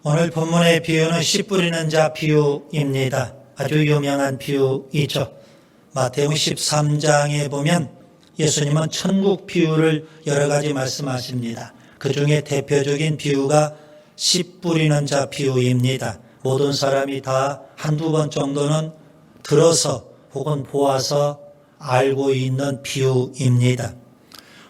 오늘 본문의 비유는 씨 뿌리는 자 비유입니다. 아주 유명한 비유이죠. 마태복음 13장에 보면 예수님은 천국 비유를 여러 가지 말씀하십니다. 그 중에 대표적인 비유가 씨 뿌리는 자 비유입니다. 모든 사람이 다 한두 번 정도는 들어서 혹은 보아서 알고 있는 비유입니다.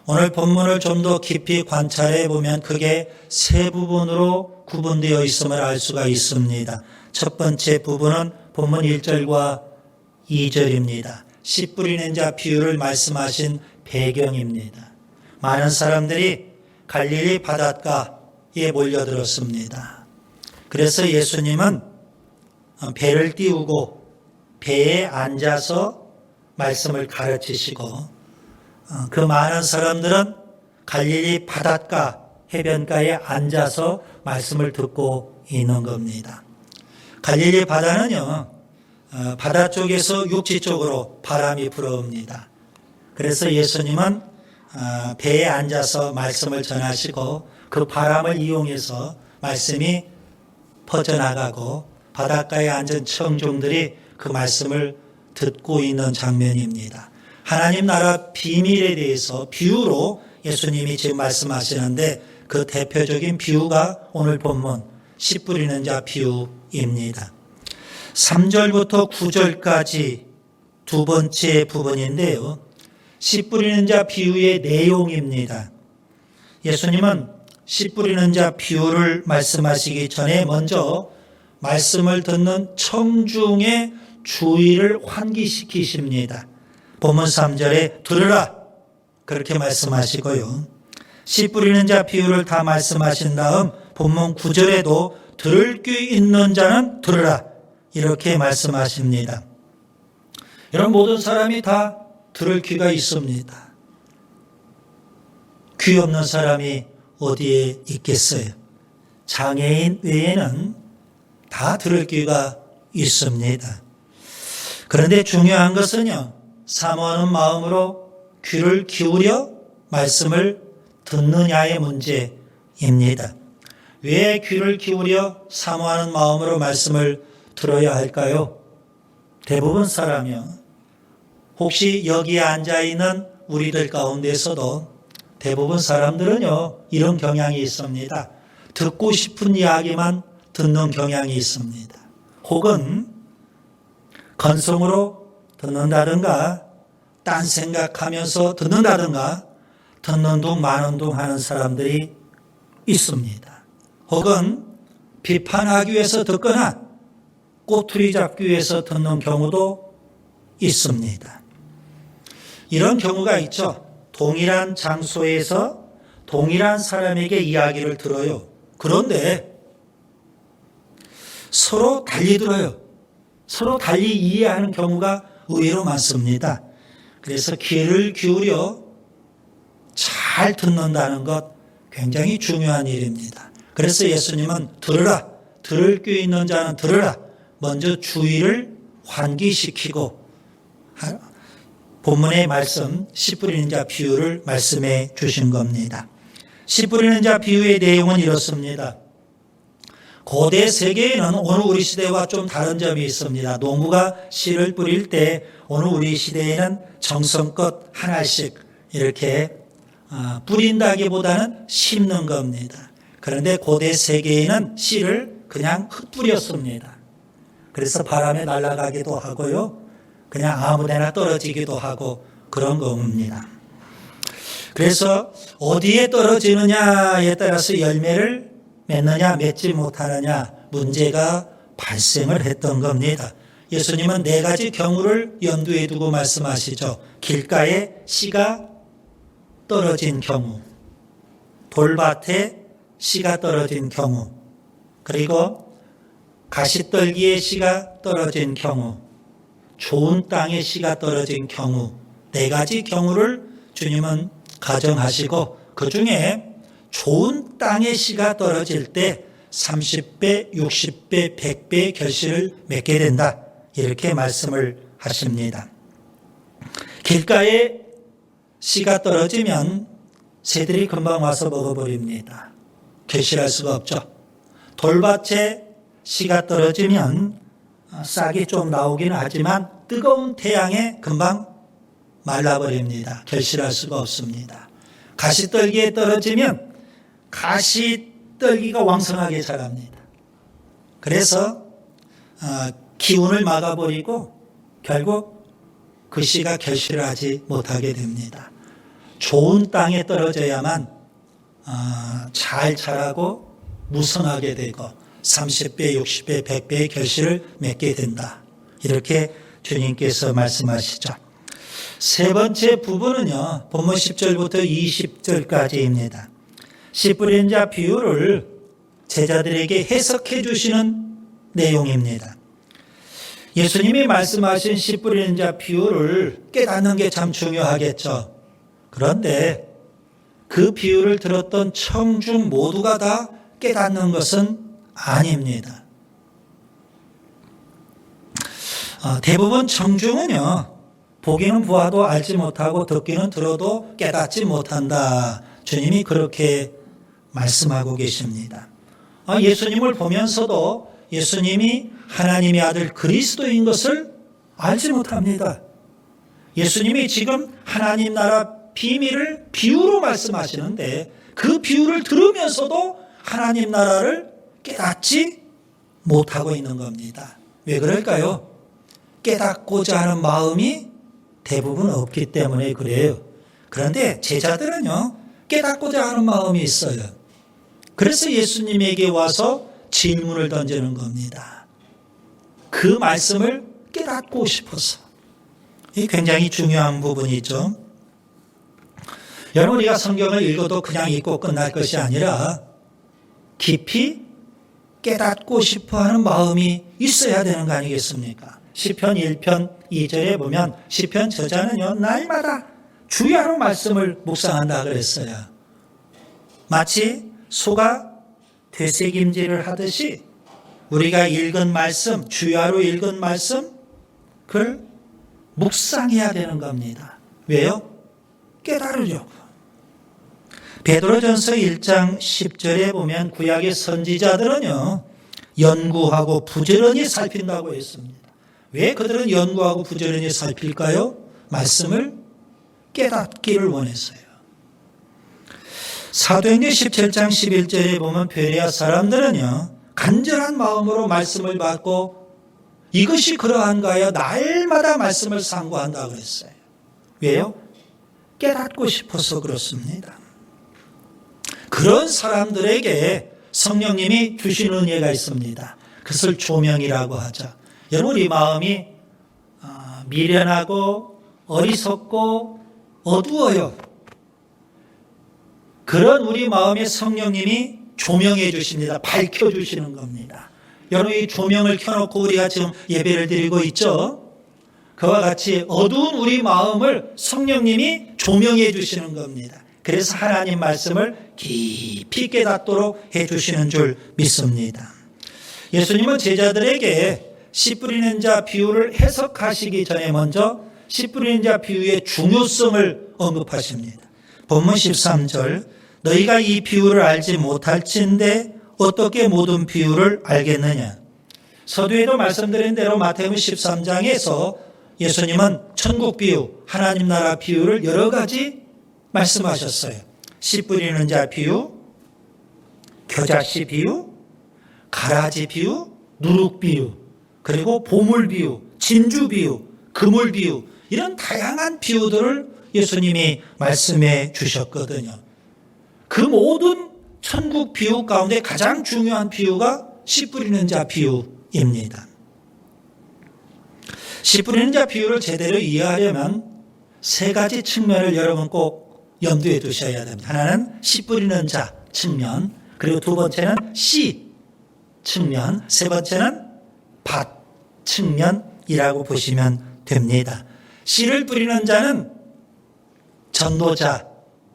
오늘 본문을 좀 더 깊이 관찰해 보면 크게 세 부분으로 구분되어 있음을 알 수가 있습니다. 첫 번째 부분은 본문 1절과 2절입니다. 씨 뿌리는 자 비유를 말씀하신 배경입니다. 많은 사람들이 갈릴리 바닷가에 몰려들었습니다. 그래서 예수님은 배를 띄우고 배에 앉아서 말씀을 가르치시고 그 많은 사람들은 갈릴리 바닷가 해변가에 앉아서 말씀을 듣고 있는 겁니다. 갈릴리 바다는요, 바다 쪽에서 육지 쪽으로 바람이 불어옵니다. 그래서 예수님은 배에 앉아서 말씀을 전하시고 그 바람을 이용해서 말씀이 퍼져나가고 바닷가에 앉은 청중들이 그 말씀을 듣고 있는 장면입니다. 하나님 나라 비밀에 대해서 비유로 예수님이 지금 말씀하시는데 그 대표적인 비유가 오늘 본문 씨 뿌리는 자 비유입니다. 3절부터 9절까지 두 번째 부분인데요. 씨 뿌리는 자 비유의 내용입니다. 예수님은 씨 뿌리는 자 비유를 말씀하시기 전에 먼저 말씀을 듣는 청중의 주의를 환기시키십니다. 본문 3절에 들으라 그렇게 말씀하시고요. 씨 뿌리는 자 비유를 다 말씀하신 다음 본문 9절에도 들을 귀 있는 자는 들으라 이렇게 말씀하십니다. 이런 모든 사람이 다 들을 귀가 있습니다. 귀 없는 사람이 어디에 있겠어요? 장애인 외에는 다 들을 귀가 있습니다. 그런데 중요한 것은요, 사모하는 마음으로 귀를 기울여 말씀을 듣느냐의 문제입니다. 왜 귀를 기울여 사모하는 마음으로 말씀을 들어야 할까요? 대부분 사람이요. 혹시 여기에 앉아있는 우리들 가운데서도 대부분 사람들은요, 이런 경향이 있습니다. 듣고 싶은 이야기만 듣는 경향이 있습니다. 혹은 건성으로 듣는다든가 딴 생각하면서 듣는다든가 듣는 둥 마는 둥 하는 사람들이 있습니다. 혹은 비판하기 위해서 듣거나 꼬투리 잡기 위해서 듣는 경우도 있습니다. 이런 경우가 있죠. 동일한 장소에서 동일한 사람에게 이야기를 들어요. 그런데 서로 달리 들어요. 서로 달리 이해하는 경우가 의외로 많습니다. 그래서 귀를 기울여 잘 듣는다는 것 굉장히 중요한 일입니다. 그래서 예수님은 들으라, 들을 귀 있는 자는 들으라, 먼저 주의를 환기시키고 본문의 말씀 씨 뿌리는 자 비유를 말씀해 주신 겁니다. 씨 뿌리는 자 비유의 내용은 이렇습니다. 고대 세계에는 오늘 우리 시대와 좀 다른 점이 있습니다. 농부가 씨를 뿌릴 때 오늘 우리 시대에는 정성껏 하나씩 이렇게 뿌린다기보다는 심는 겁니다. 그런데 고대 세계에는 씨를 그냥 흩뿌렸습니다. 그래서 바람에 날아가기도 하고요. 그냥 아무데나 떨어지기도 하고 그런 겁니다. 그래서 어디에 떨어지느냐에 따라서 열매를 맺느냐 맺지 못하느냐 문제가 발생을 했던 겁니다. 예수님은 네 가지 경우를 염두에 두고 말씀하시죠. 길가에 씨가 떨어진 경우, 돌밭에 씨가 떨어진 경우, 그리고 가시떨기에 씨가 떨어진 경우, 좋은 땅에 씨가 떨어진 경우, 네 가지 경우를 주님은 가정하시고 그 중에 좋은 땅에 씨가 떨어질 때 30배, 60배, 100배의 결실을 맺게 된다. 이렇게 말씀을 하십니다. 길가에 씨가 떨어지면 새들이 금방 와서 먹어버립니다. 결실할 수가 없죠. 돌밭에 씨가 떨어지면 싹이 좀 나오기는 하지만 뜨거운 태양에 금방 말라버립니다. 결실할 수가 없습니다. 가시떨기에 떨어지면 가시떨기가 왕성하게 자랍니다. 그래서 기운을 막아버리고 결국 그 씨가 결실을 하지 못하게 됩니다. 좋은 땅에 떨어져야만 잘 자라고 무성하게 되고 30배, 60배, 100배의 결실을 맺게 된다. 이렇게 주님께서 말씀하시죠. 세 번째 부분은요, 본문 10절부터 20절까지입니다. 씨 뿌리는 자 비유를 제자들에게 해석해 주시는 내용입니다. 예수님이 말씀하신 씨 뿌리는 자 비유를 깨닫는 게 참 중요하겠죠. 그런데 그 비유를 들었던 청중 모두가 다 깨닫는 것은 아닙니다. 대부분 청중은요, 보기는 보아도 알지 못하고 듣기는 들어도 깨닫지 못한다. 주님이 그렇게 말씀하고 계십니다. 예수님을 보면서도 예수님이 하나님의 아들 그리스도인 것을 알지 못합니다. 예수님이 지금 하나님 나라 비밀을 비유로 말씀하시는데 그 비유를 들으면서도 하나님 나라를 깨닫지 못하고 있는 겁니다. 왜 그럴까요? 깨닫고자 하는 마음이 대부분 없기 때문에 그래요. 그런데 제자들은요, 깨닫고자 하는 마음이 있어요. 그래서 예수님에게 와서 질문을 던지는 겁니다. 그 말씀을 깨닫고 싶어서. 이 굉장히 중요한 부분이죠. 여러분, 우리가 성경을 읽어도 그냥 읽고 끝날 것이 아니라 깊이 깨닫고 싶어하는 마음이 있어야 되는 거 아니겠습니까? 시편 1편 2절에 보면 시편 저자는요, 날마다 주야로 말씀을 묵상한다 그랬어요. 마치 소가 되새김질을 하듯이 우리가 읽은 말씀, 주야로 읽은 말씀, 그걸 묵상해야 되는 겁니다. 왜요? 깨달으려고. 베드로전서 1장 10절에 보면 구약의 선지자들은요, 연구하고 부지런히 살핀다고 했습니다. 왜 그들은 연구하고 부지런히 살필까요? 말씀을 깨닫기를 원했어요. 사도행전 17장 11절에 보면 베레아 사람들은요, 간절한 마음으로 말씀을 받고 이것이 그러한가 하여 날마다 말씀을 상고한다 그랬어요. 왜요? 깨닫고 싶어서 그렇습니다. 그런 사람들에게 성령님이 주신 은혜가 있습니다. 그것을 조명이라고 하죠. 여러분, 이 마음이 미련하고 어리석고 어두워요. 그런 우리 마음에 성령님이 조명해 주십니다. 밝혀 주시는 겁니다. 여러분, 이 조명을 켜놓고 우리가 지금 예배를 드리고 있죠. 그와 같이 어두운 우리 마음을 성령님이 조명해 주시는 겁니다. 그래서 하나님 말씀을 깊이 깨닫도록 해 주시는 줄 믿습니다. 예수님은 제자들에게 씨 뿌리는 자 비유를 해석하시기 전에 먼저 씨 뿌리는 자 비유의 중요성을 언급하십니다. 본문 13절, 너희가 이 비유를 알지 못할진대 어떻게 모든 비유를 알겠느냐. 서두에도 말씀드린 대로 마태복음 13장에서 예수님은 천국 비유, 하나님 나라 비유를 여러 가지 말씀하셨어요. 씨 뿌리는 자 비유, 겨자씨 비유, 가라지 비유, 누룩 비유, 그리고 보물 비유, 진주 비유, 그물 비유, 이런 다양한 비유들을 예수님이 말씀해 주셨거든요. 그 모든 천국 비유 가운데 가장 중요한 비유가 씨 뿌리는 자 비유입니다. 씨 뿌리는 자 비유를 제대로 이해하려면 세 가지 측면을 여러분 꼭 염두에 두셔야 됩니다. 하나는 씨 뿌리는 자 측면, 그리고 두 번째는 씨 측면, 세 번째는 밭 측면이라고 보시면 됩니다. 씨를 뿌리는 자는 전도자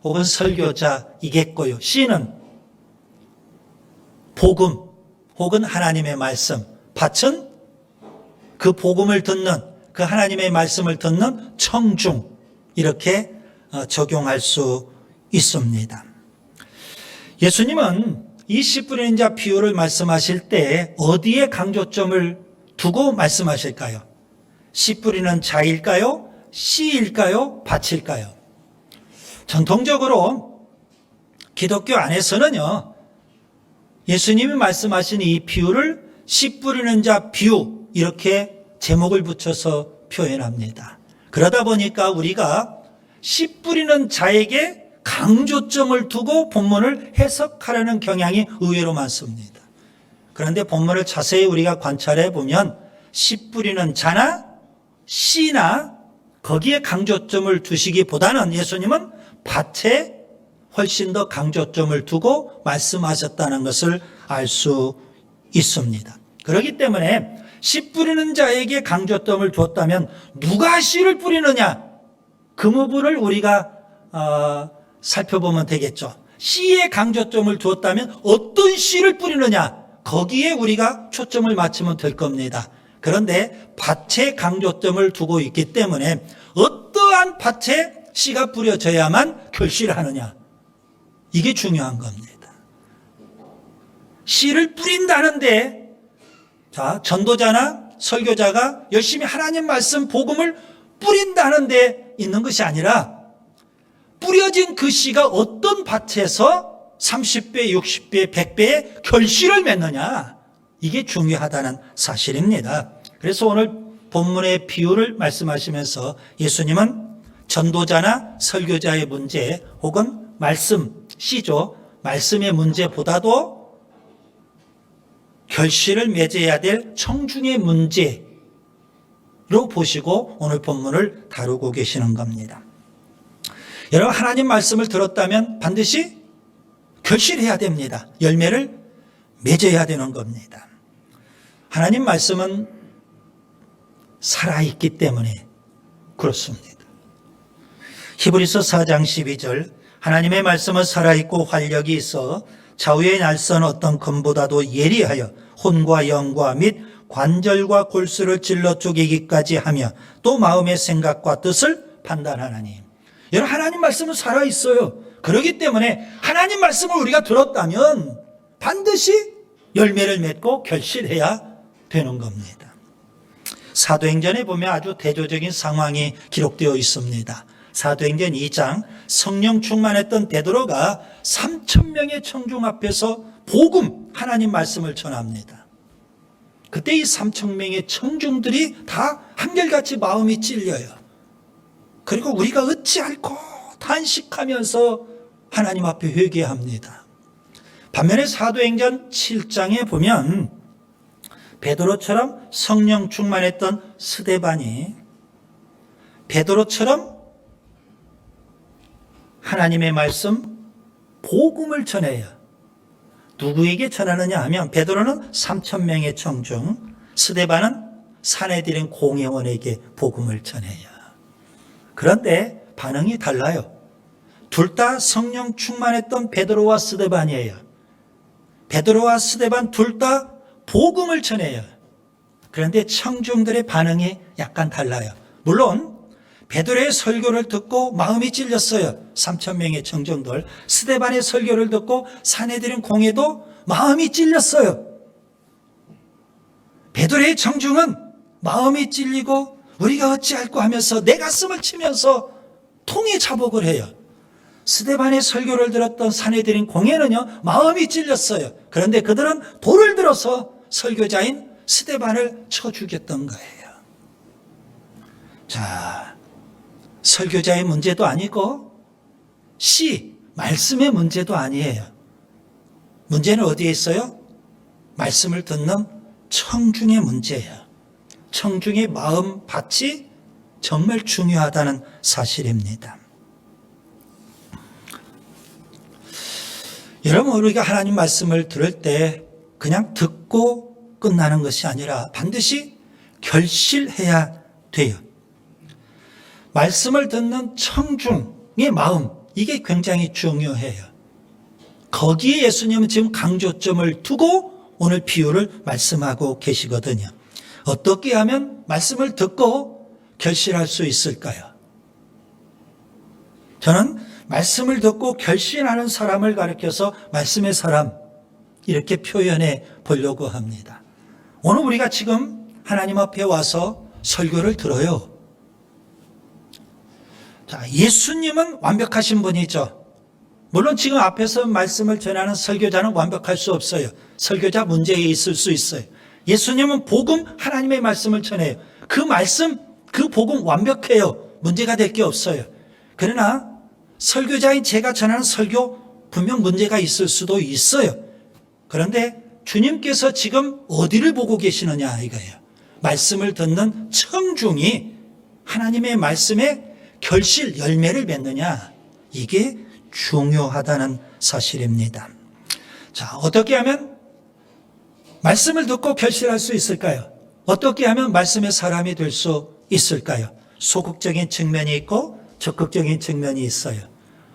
혹은 설교자이겠고요. 씨는 복음 혹은 하나님의 말씀, 밭은 그 복음을 듣는, 그 하나님의 말씀을 듣는 청중, 이렇게 적용할 수 있습니다. 예수님은 이 씨 뿌리는 자 비유를 말씀하실 때 어디에 강조점을 두고 말씀하실까요? 씨 뿌리는 자일까요? 씨일까요? 밭일까요? 전통적으로 기독교 안에서는요, 예수님이 말씀하신 이 비유를 씨 뿌리는 자 비유 이렇게 제목을 붙여서 표현합니다. 그러다 보니까 우리가 씨 뿌리는 자에게 강조점을 두고 본문을 해석하려는 경향이 의외로 많습니다. 그런데 본문을 자세히 우리가 관찰해 보면 씨 뿌리는 자나 씨나 거기에 강조점을 두시기보다는 예수님은 밭에 훨씬 더 강조점을 두고 말씀하셨다는 것을 알 수 있습니다. 그렇기 때문에 씨 뿌리는 자에게 강조점을 두었다면 누가 씨를 뿌리느냐, 그 부분을 우리가 살펴보면 되겠죠. 씨에 강조점을 두었다면 어떤 씨를 뿌리느냐, 거기에 우리가 초점을 맞추면 될 겁니다. 그런데 밭에 강조점을 두고 있기 때문에 어떠한 밭에 씨가 뿌려져야만 결실하느냐, 이게 중요한 겁니다. 씨를 뿌린다는데, 자, 전도자나 설교자가 열심히 하나님 말씀 복음을 뿌린다는데 있는 것이 아니라 뿌려진 그 씨가 어떤 밭에서 30배, 60배, 100배의 결실을 맺느냐, 이게 중요하다는 사실입니다. 그래서 오늘 본문의 비유를 말씀하시면서 예수님은 전도자나 설교자의 문제 혹은 말씀, 씨죠, 말씀의 문제보다도 결실을 맺어야 될 청중의 문제로 보시고 오늘 본문을 다루고 계시는 겁니다. 여러분, 하나님 말씀을 들었다면 반드시 결실해야 됩니다. 열매를 맺어야 되는 겁니다. 하나님 말씀은 살아있기 때문에 그렇습니다. 히브리서 4장 12절, 하나님의 말씀은 살아있고 활력이 있어 좌우의 날선 어떤 검보다도 예리하여 혼과 영과 및 관절과 골수를 찔러 쪼개기까지 하며 또 마음의 생각과 뜻을 판단하나니. 여러분, 하나님 말씀은 살아있어요. 그렇기 때문에 하나님 말씀을 우리가 들었다면 반드시 열매를 맺고 결실해야 되는 겁니다. 사도행전에 보면 아주 대조적인 상황이 기록되어 있습니다. 사도행전 2장, 성령 충만했던 베드로가 3,000명의 청중 앞에서 복음, 하나님 말씀을 전합니다. 그때 이 3,000명의 청중들이 다 한결같이 마음이 찔려요. 그리고 우리가 어찌할꼬 탄식하면서 하나님 앞에 회개합니다. 반면에 사도행전 7장에 보면 베드로처럼 성령 충만했던 스데반이 베드로처럼 하나님의 말씀, 복음을 전해요. 누구에게 전하느냐 하면 베드로는 3,000명의 청중, 스데반은 산헤드린 공회원에게 복음을 전해요. 그런데 반응이 달라요. 둘 다 성령 충만했던 베드로와 스데반이에요. 베드로와 스데반 둘 다 복음을 전해요. 그런데 청중들의 반응이 약간 달라요. 물론 베드로의 설교를 듣고 마음이 찔렸어요. 3,000명의 청중들. 스데반의 설교를 듣고 산헤드린 공회도 마음이 찔렸어요. 베드로의 청중은 마음이 찔리고 우리가 어찌할꼬 하면서 내 가슴을 치면서 통에 자복을 해요. 스데반의 설교를 들었던 산헤드린 공회는요, 마음이 찔렸어요. 그런데 그들은 돌을 들어서 설교자인 스데반을 쳐 죽였던 거예요. 자, 설교자의 문제도 아니고 말씀의 문제도 아니에요. 문제는 어디에 있어요? 말씀을 듣는 청중의 문제예요. 청중의 마음 밭이 정말 중요하다는 사실입니다. 여러분, 우리가 하나님 말씀을 들을 때 그냥 듣고 끝나는 것이 아니라 반드시 결실해야 돼요. 말씀을 듣는 청중의 마음, 이게 굉장히 중요해요. 거기에 예수님은 지금 강조점을 두고 오늘 비유를 말씀하고 계시거든요. 어떻게 하면 말씀을 듣고 결실할 수 있을까요? 저는 말씀을 듣고 결실하는 사람을 가리켜서 말씀의 사람, 이렇게 표현해 보려고 합니다. 오늘 우리가 지금 하나님 앞에 와서 설교를 들어요. 자, 예수님은 완벽하신 분이죠. 물론 지금 앞에서 말씀을 전하는 설교자는 완벽할 수 없어요. 설교자 문제에 있을 수 있어요. 예수님은 복음, 하나님의 말씀을 전해요. 그 말씀, 그 복음 완벽해요. 문제가 될 게 없어요. 그러나 설교자인 제가 전하는 설교 분명 문제가 있을 수도 있어요. 그런데 주님께서 지금 어디를 보고 계시느냐 이거예요. 말씀을 듣는 청중이 하나님의 말씀에 결실, 열매를 맺느냐, 이게 중요하다는 사실입니다. 자, 어떻게 하면 말씀을 듣고 결실할 수 있을까요? 어떻게 하면 말씀의 사람이 될 수 있을까요? 소극적인 측면이 있고 적극적인 측면이 있어요.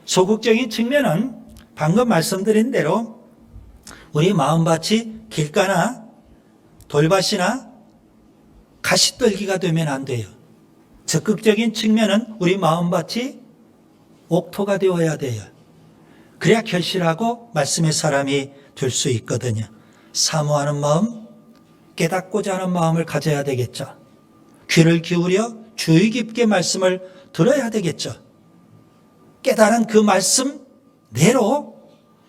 소극적인 측면은 방금 말씀드린 대로 우리 마음밭이 길가나 돌밭이나 가시떨기가 되면 안 돼요. 적극적인 측면은 우리 마음밭이 옥토가 되어야 돼요. 그래야 결실하고 말씀의 사람이 될 수 있거든요. 사모하는 마음, 깨닫고자 하는 마음을 가져야 되겠죠. 귀를 기울여 주의 깊게 말씀을 들어야 되겠죠. 깨달은 그 말씀대로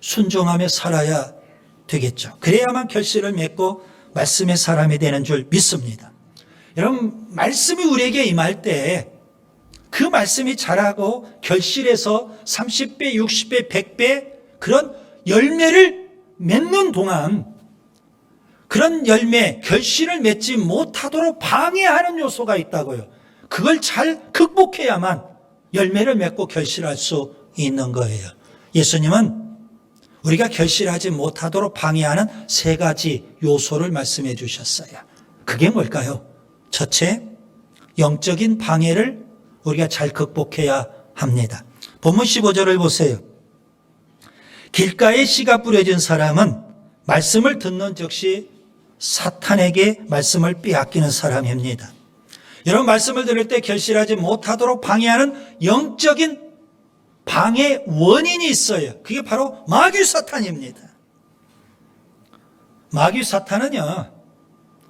순종하며 살아야 되겠죠. 그래야만 결실을 맺고 말씀의 사람이 되는 줄 믿습니다. 여러분, 말씀이 우리에게 임할 때 그 말씀이 자라고 결실해서 30배, 60배, 100배 그런 열매를 맺는 동안 그런 열매, 결실을 맺지 못하도록 방해하는 요소가 있다고요. 그걸 잘 극복해야만 열매를 맺고 결실할 수 있는 거예요. 예수님은 우리가 결실하지 못하도록 방해하는 3가지 요소를 말씀해 주셨어요. 그게 뭘까요? 첫째, 영적인 방해를 우리가 잘 극복해야 합니다. 본문 15절을 보세요. 길가에 씨가 뿌려진 사람은 말씀을 듣는 즉시 사탄에게 말씀을 빼앗기는 사람입니다. 여러분, 말씀을 들을 때 결실하지 못하도록 방해하는 영적인 방해 원인이 있어요. 그게 바로 마귀 사탄입니다. 마귀 사탄은요,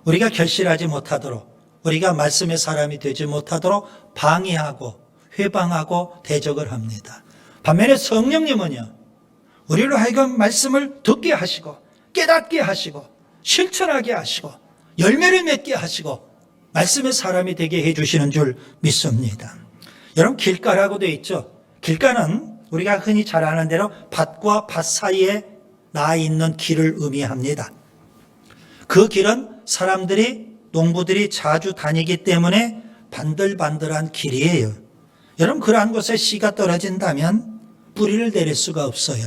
우리가 결실하지 못하도록, 우리가 말씀의 사람이 되지 못하도록 방해하고 회방하고 대적을 합니다. 반면에 성령님은요, 우리로 하여금 말씀을 듣게 하시고 깨닫게 하시고 실천하게 하시고 열매를 맺게 하시고 말씀의 사람이 되게 해주시는 줄 믿습니다. 여러분, 길가라고 되어 있죠. 길가는 우리가 흔히 잘 아는 대로 밭과 밭 사이에 나 있는 길을 의미합니다. 그 길은 사람들이, 농부들이 자주 다니기 때문에 반들반들한 길이에요. 여러분, 그러한 곳에 씨가 떨어진다면 뿌리를 내릴 수가 없어요.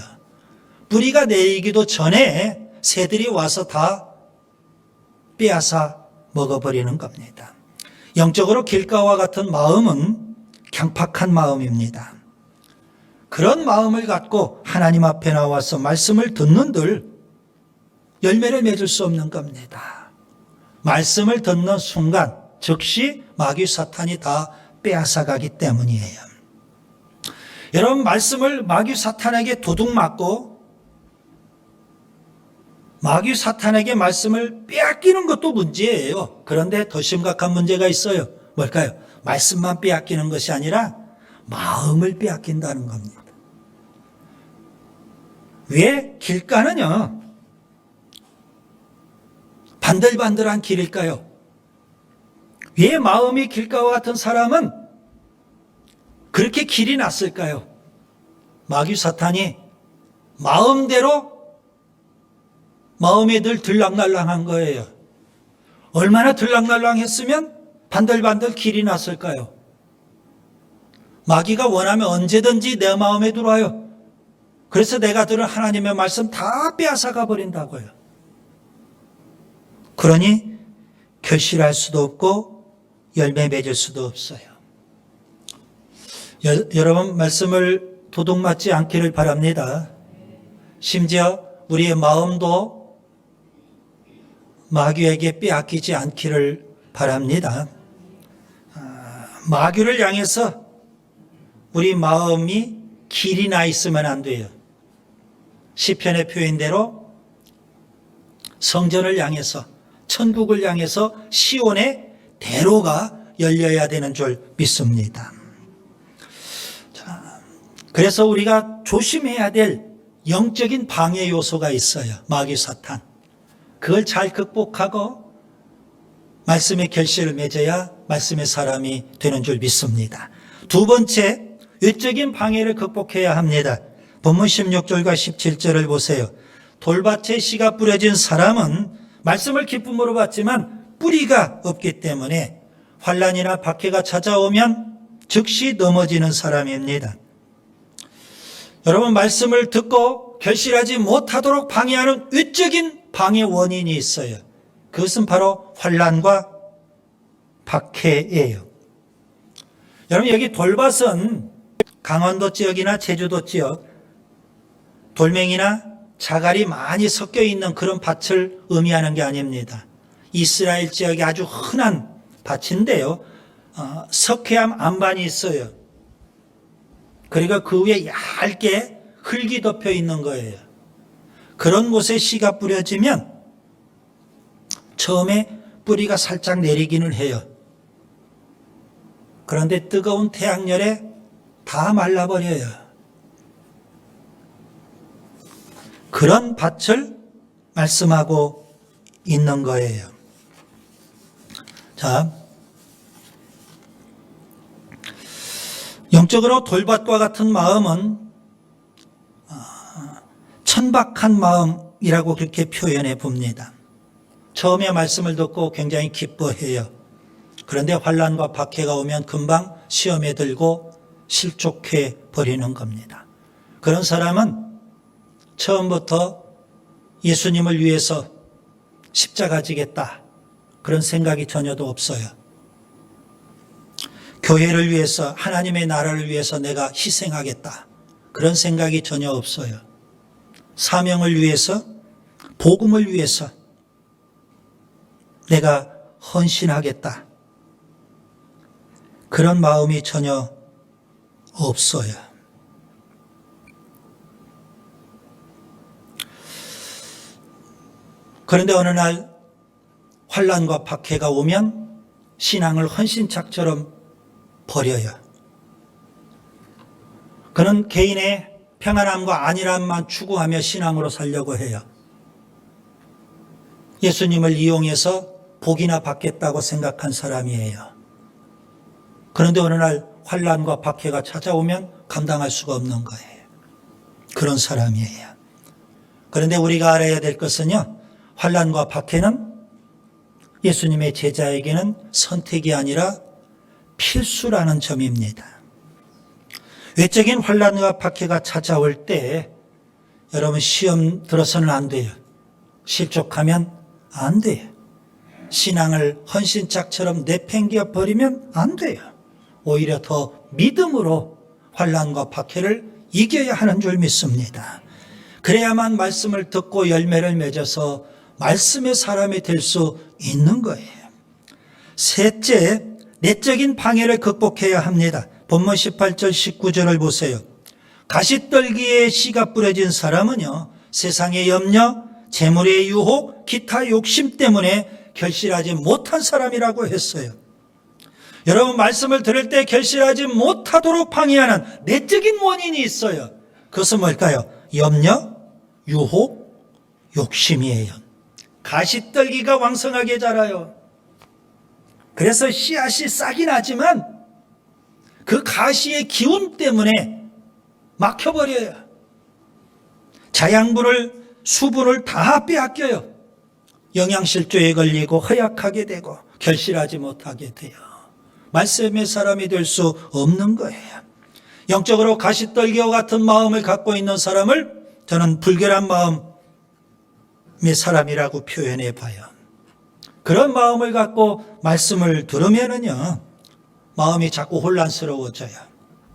뿌리가 내리기도 전에 새들이 와서 다 빼앗아 먹어버리는 겁니다. 영적으로 길가와 같은 마음은 강팍한 마음입니다. 그런 마음을 갖고 하나님 앞에 나와서 말씀을 듣는들 열매를 맺을 수 없는 겁니다. 말씀을 듣는 순간 즉시 마귀 사탄이 다 빼앗아가기 때문이에요. 여러분, 말씀을 마귀 사탄에게 도둑 맞고 마귀 사탄에게 말씀을 빼앗기는 것도 문제예요. 그런데 더 심각한 문제가 있어요. 뭘까요? 말씀만 빼앗기는 것이 아니라 마음을 빼앗긴다는 겁니다. 왜 길가는요, 반들반들한 길일까요? 왜 마음이 길가와 같은 사람은 그렇게 길이 났을까요? 마귀 사탄이 마음대로 마음이 늘 들락날락한 거예요. 얼마나 들락날락했으면 반들반들 길이 났을까요? 마귀가 원하면 언제든지 내 마음에 들어와요. 그래서 내가 들은 하나님의 말씀 다 빼앗아가 버린다고요. 그러니 결실할 수도 없고 열매 맺을 수도 없어요. 여러분, 말씀을 도둑맞지 않기를 바랍니다. 심지어 우리의 마음도 마귀에게 빼앗기지 않기를 바랍니다. 마귀를 향해서 우리 마음이 길이 나 있으면 안 돼요. 시편의 표현대로 성전을 향해서, 천국을 향해서 시온의 대로가 열려야 되는 줄 믿습니다. 자, 그래서 우리가 조심해야 될 영적인 방해 요소가 있어요. 마귀 사탄. 그걸 잘 극복하고 말씀의 결실을 맺어야 말씀의 사람이 되는 줄 믿습니다. 두 번째, 외적인 방해를 극복해야 합니다. 본문 16절과 17절을 보세요. 돌밭에 씨가 뿌려진 사람은 말씀을 기쁨으로 받지만 뿌리가 없기 때문에 환난이나 박해가 찾아오면 즉시 넘어지는 사람입니다. 여러분, 말씀을 듣고 결실하지 못하도록 방해하는 외적인 방해 원인이 있어요. 그것은 바로 환난과 박해예요. 여러분, 여기 돌밭은 강원도 지역이나 제주도 지역 돌멩이나 자갈이 많이 섞여 있는 그런 밭을 의미하는 게 아닙니다. 이스라엘 지역에 아주 흔한 밭인데요. 석회암 안반이 있어요. 그러니까 그 위에 얇게 흙이 덮여 있는 거예요. 그런 곳에 씨가 뿌려지면 처음에 뿌리가 살짝 내리기는 해요. 그런데 뜨거운 태양열에 다 말라버려요. 그런 밭을 말씀하고 있는 거예요. 자, 영적으로 돌밭과 같은 마음은 천박한 마음이라고 그렇게 표현해 봅니다. 처음에 말씀을 듣고 굉장히 기뻐해요. 그런데 환난과 박해가 오면 금방 시험에 들고 실족해 버리는 겁니다. 그런 사람은 처음부터 예수님을 위해서 십자가 지겠다, 그런 생각이 전혀도 없어요. 교회를 위해서, 하나님의 나라를 위해서 내가 희생하겠다, 그런 생각이 전혀 없어요. 사명을 위해서, 복음을 위해서 내가 헌신하겠다, 그런 마음이 전혀 없어요. 그런데 어느 날 환난과 박해가 오면 신앙을 헌신짝처럼 버려요. 그는 개인의 평안함과 안일함만 추구하며 신앙으로 살려고 해요. 예수님을 이용해서 복이나 받겠다고 생각한 사람이에요. 그런데 어느 날 환난과 박해가 찾아오면 감당할 수가 없는 거예요. 그런 사람이에요. 그런데 우리가 알아야 될 것은요, 환난과 박해는 예수님의 제자에게는 선택이 아니라 필수라는 점입니다. 외적인 환난과 박해가 찾아올 때 여러분, 시험 들어서는 안 돼요. 실족하면 안 돼요. 신앙을 헌신짝처럼 내팽겨 버리면 안 돼요. 오히려 더 믿음으로 환난과 박해를 이겨야 하는 줄 믿습니다. 그래야만 말씀을 듣고 열매를 맺어서 말씀의 사람이 될 수 있는 거예요. 셋째, 내적인 방해를 극복해야 합니다. 본문 18절 19절을 보세요. 가시떨기에 씨가 뿌려진 사람은요, 세상의 염려, 재물의 유혹, 기타 욕심 때문에 결실하지 못한 사람이라고 했어요. 여러분, 말씀을 들을 때 결실하지 못하도록 방해하는 내적인 원인이 있어요. 그것은 뭘까요? 염려, 유혹, 욕심이에요. 가시떨기가 왕성하게 자라요. 그래서 씨앗이 싹이 나지만 그 가시의 기운 때문에 막혀버려요. 자양분을, 수분을 다 빼앗겨요. 영양실조에 걸리고 허약하게 되고 결실하지 못하게 돼요. 말씀의 사람이 될 수 없는 거예요. 영적으로 가시떨기와 같은 마음을 갖고 있는 사람을 저는 불결한 마음의 사람이라고 표현해 봐요. 그런 마음을 갖고 말씀을 들으면은요, 마음이 자꾸 혼란스러워져요.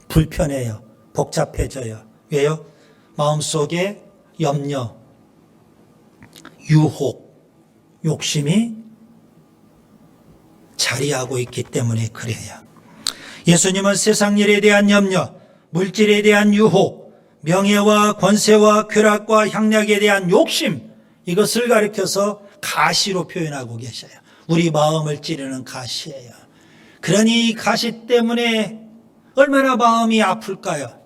불편해요. 복잡해져요. 왜요? 마음속에 염려, 유혹, 욕심이 자리하고 있기 때문에 그래요. 예수님은 세상 일에 대한 염려, 물질에 대한 유혹, 명예와 권세와 쾌락과 향락에 대한 욕심, 이것을 가리켜서 가시로 표현하고 계셔요. 우리 마음을 찌르는 가시예요. 그러니 이 가시 때문에 얼마나 마음이 아플까요?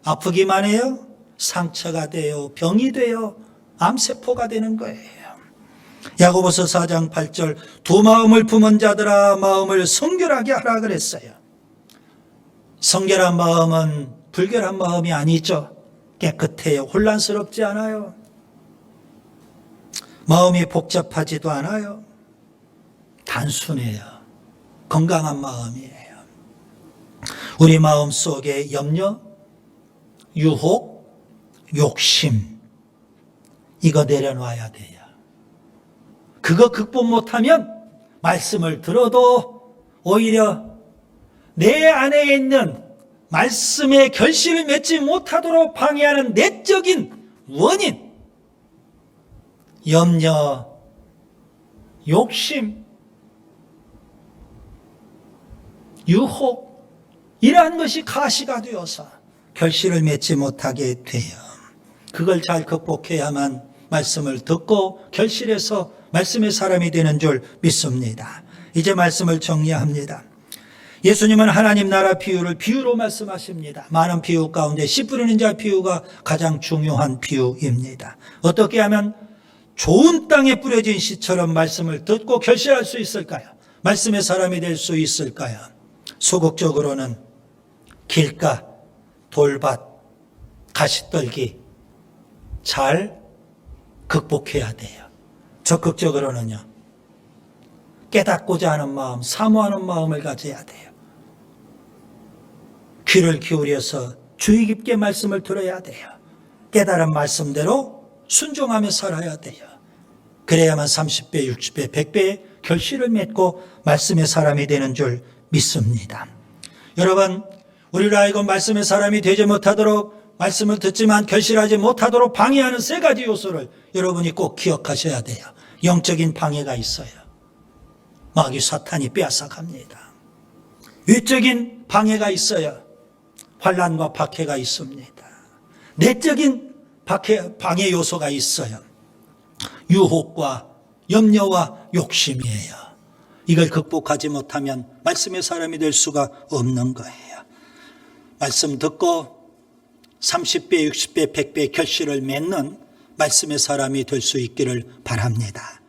아프기만 해요? 상처가 돼요. 병이 돼요. 암세포가 되는 거예요. 야고보서 4장 8절 두 마음을 품은 자들아 마음을 성결하게 하라 그랬어요. 성결한 마음은 불결한 마음이 아니죠. 깨끗해요. 혼란스럽지 않아요. 마음이 복잡하지도 않아요. 단순해요. 건강한 마음이에요. 우리 마음 속에 염려, 유혹, 욕심 이거 내려놔야 돼요. 그거 극복 못하면 말씀을 들어도 오히려 내 안에 있는 말씀의 결실을 맺지 못하도록 방해하는 내적인 원인, 염려, 욕심, 유혹 이러한 것이 가시가 되어서 결실을 맺지 못하게 돼요. 그걸 잘 극복해야만 말씀을 듣고 결실해서 말씀의 사람이 되는 줄 믿습니다. 이제 말씀을 정리합니다. 예수님은 하나님 나라 비유를 비유로 말씀하십니다. 많은 비유 가운데 씨 뿌리는 자 비유가 가장 중요한 비유입니다. 어떻게 하면 좋은 땅에 뿌려진 씨처럼 말씀을 듣고 결실할 수 있을까요? 말씀의 사람이 될 수 있을까요? 소극적으로는 길가, 돌밭, 가시떨기 잘 극복해야 돼요. 적극적으로는요. 깨닫고자 하는 마음, 사모하는 마음을 가져야 돼요. 귀를 기울여서 주의 깊게 말씀을 들어야 돼요. 깨달은 말씀대로 순종하며 살아야 돼요. 그래야만 30배, 60배, 100배의 결실을 맺고 말씀의 사람이 되는 줄 믿습니다. 여러분, 우리로 하여금 말씀의 사람이 되지 못하도록 말씀을 듣지만 결실하지 못하도록 방해하는 세 가지 요소를 여러분이 꼭 기억하셔야 돼요. 영적인 방해가 있어요. 마귀 사탄이 빼앗아갑니다. 외적인 방해가 있어요. 환난과 박해가 있습니다. 내적인 방해 요소가 있어요. 유혹과 염려와 욕심이에요. 이걸 극복하지 못하면 말씀의 사람이 될 수가 없는 거예요. 말씀 듣고 30배, 60배, 100배 결실을 맺는 말씀의 사람이 될 수 있기를 바랍니다.